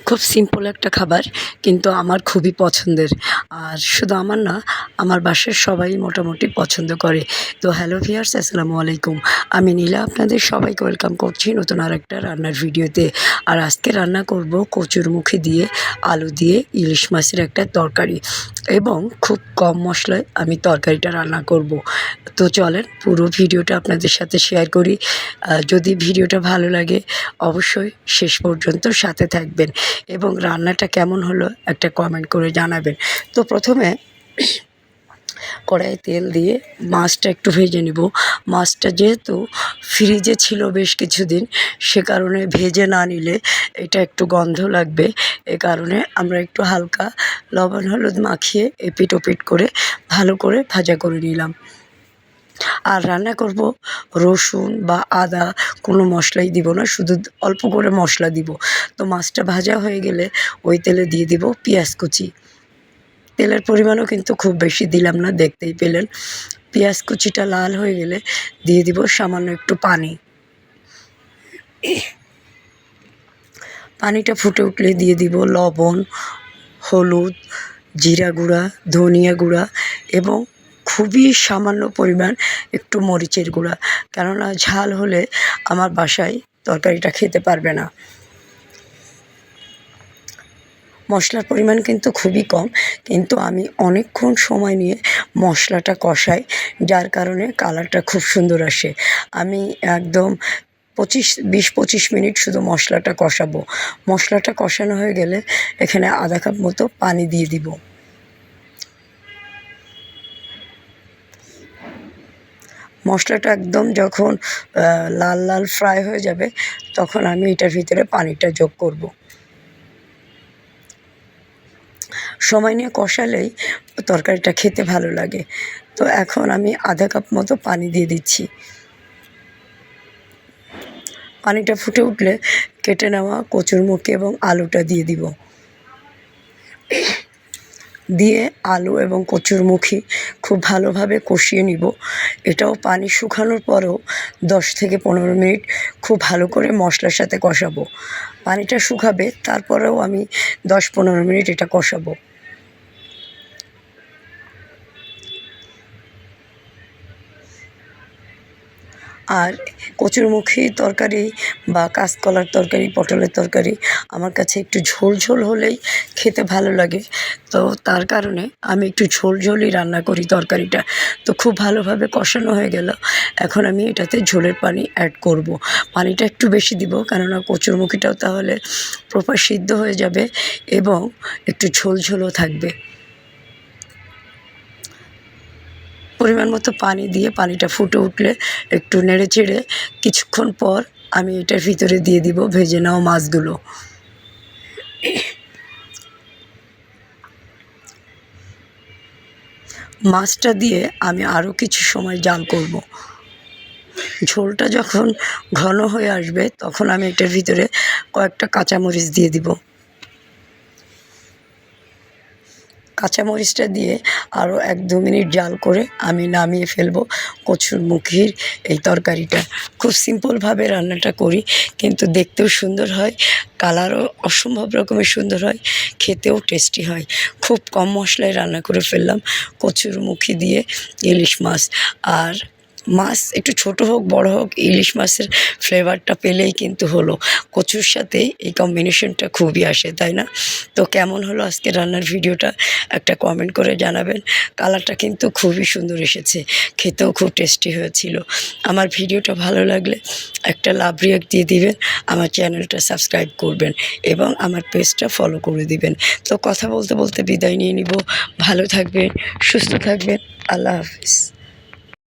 খুব সিম্পল একটা খাবার, কিন্তু আমার খুবই পছন্দের। আর শুধু আমার না, আমার বাসার সবাই মোটামুটি পছন্দ করে। তো হ্যালো ভিউয়ার্স, আসসালামু আলাইকুম। আমি নীলা আপনাদের সবাইকে ওয়েলকাম করছি নতুন আরেকটা রান্নার ভিডিওতে। আর আজকে রান্না করব কচুরমুখী দিয়ে আলু দিয়ে ইলিশ মাছের একটা তরকারি, এবং খুব কম মশলায় আমি তরকারিটা রান্না করব। তো চলেন পুরো ভিডিওটা আপনাদের সাথে শেয়ার করি। যদি ভিডিওটা ভালো লাগে অবশ্যই শেষ পর্যন্ত সাথে থাকবেন, এবং রান্নাটা কেমন হলো একটা কমেন্ট করে জানাবেন। তো প্রথমে কড়াইয়ে তেল দিয়ে মাছটা একটু ভেজে নেব। মাছটা যেহেতু ফ্রিজে ছিল বেশ কিছুদিন, সে কারণে ভেজে না নিলে এটা একটু গন্ধ লাগবে। এ কারণে আমরা একটু হালকা লবণ হলুদ মাখিয়ে এপিট ওপিট করে ভালো করে ভাজা করে নিলাম। আর রান্না করব রসুন বা আদা কোনো মশলাই দিব না, শুধু অল্প করে মশলা দিব। তো মাছটা ভাজা হয়ে গেলে ওই তেলে দিয়ে দিব পেঁয়াজ কুচি। তেলের পরিমাণও কিন্তু খুব বেশি দিলাম না, দেখতেই পেলেন। পেঁয়াজ কুচিটা লাল হয়ে গেলে দিয়ে দিব সামান্য একটু পানি। পানিটা ফুটে উঠলে দিয়ে দিব লবণ, হলুদ, জিরা গুঁড়া, ধনিয়া গুঁড়া এবং খুবই সামান্য পরিমাণ একটু মরিচের গুঁড়া, কেননা ঝাল হলে আমার বাসায় তরকারিটা খেতে পারবে না। মশলার পরিমাণ কিন্তু খুবই কম, কিন্তু আমি অনেকক্ষণ সময় নিয়ে মশলাটা কষাই, যার কারণে কালারটা খুব সুন্দর আসে। আমি একদম 20-25 মিনিট শুধু মশলাটা কষাবো। মশলাটা কষানো হয়ে গেলে এখানে আধা কাপ মতো পানি দিয়ে দিব। মশলাটা একদম যখন লাল লাল ফ্রাই হয়ে যাবে, তখন আমি এটার ভিতরে পানিটা যোগ করব। সময় নিয়ে কষালেই তরকারিটা খেতে ভালো লাগে। তো এখন আমি আধা কাপ মতো পানি দিয়ে দিচ্ছি। পানিটা ফুটে উঠলে কেটে নেওয়া কচুরমুখী এবং আলুটা দিয়ে দিব। দিয়ে আলু এবং কচুরমুখী খুব ভালোভাবে কষিয়ে নিব। এটাও পানি শুকানোর পরেও 10 থেকে 15 মিনিট খুব ভালো করে মশলার সাথে কষাবো। পানিটা শুকাবে, তারপরেও আমি 10-15 মিনিট এটা কষাবো। আর কচুরমুখী তরকারি বা কাঁচকলার তরকারি, পটলের তরকারি আমার কাছে একটু ঝোল ঝোল হলেই খেতে ভালো লাগে। তো তার কারণে আমি একটু ঝোল ঝোলই রান্না করি তরকারিটা। তো খুব ভালোভাবে কষানো হয়ে গেল, এখন আমি এটাতে ঝোলের পানি অ্যাড করব। পানিটা একটু বেশি দিব, কেননা কচুরমুখীটাও তাহলে প্রপার সিদ্ধ হয়ে যাবে এবং একটু ঝোল ঝোলও থাকবে। পরিমাণ মতো পানি দিয়ে পানিটা ফুটে উঠলে একটু নেড়ে চেড়ে কিছুক্ষণ পর আমি এটার ভিতরে দিয়ে দিব ভেজে নেওয়া মাছগুলো। মাছটা দিয়ে আমি আরও কিছু সময় জাল করব। ঝোলটা যখন ঘন হয়ে আসবে, তখন আমি এটার ভিতরে কয়েকটা কাঁচামরিচ দিয়ে দিব। কাঁচামরিচটা দিয়ে আরও 1-2 মিনিট জাল করে আমি নামিয়ে ফেলবো কচুরমুখীর এই তরকারিটা। খুব সিম্পলভাবে রান্নাটা করি, কিন্তু দেখতেও সুন্দর হয়, কালারও অসম্ভব রকমের সুন্দর হয়, খেতেও টেস্টি হয়। খুব কম মশলায় রান্না করে ফেললাম কচুরমুখী দিয়ে ইলিশ মাছ। আর মাছ একটু ছোট হোক বড় হোক, ইলিশ মাছের ফ্লেভারটা পেলেই কিন্তু হলো। কচুর সাথে এই কম্বিনেশনটা খুবই আসে, তাই না? তো কেমন হলো আজকে রান্নার ভিডিওটা একটা কমেন্ট করে জানাবেন। কালারটা কিন্তু খুবই সুন্দর এসেছে, খেতেও খুব টেস্টি হয়েছিল। আমার ভিডিওটা ভালো লাগলে একটা লাভ রিয়াক্ট দিয়ে দিবেন, আমার চ্যানেলটা সাবস্ক্রাইব করবেন এবং আমার পেজটা ফলো করে দিবেন। তো কথা বলতে বলতে বিদায় নিয়ে নিব। ভালো থাকবেন, সুস্থ থাকবেন। আল্লাহ হাফিজ।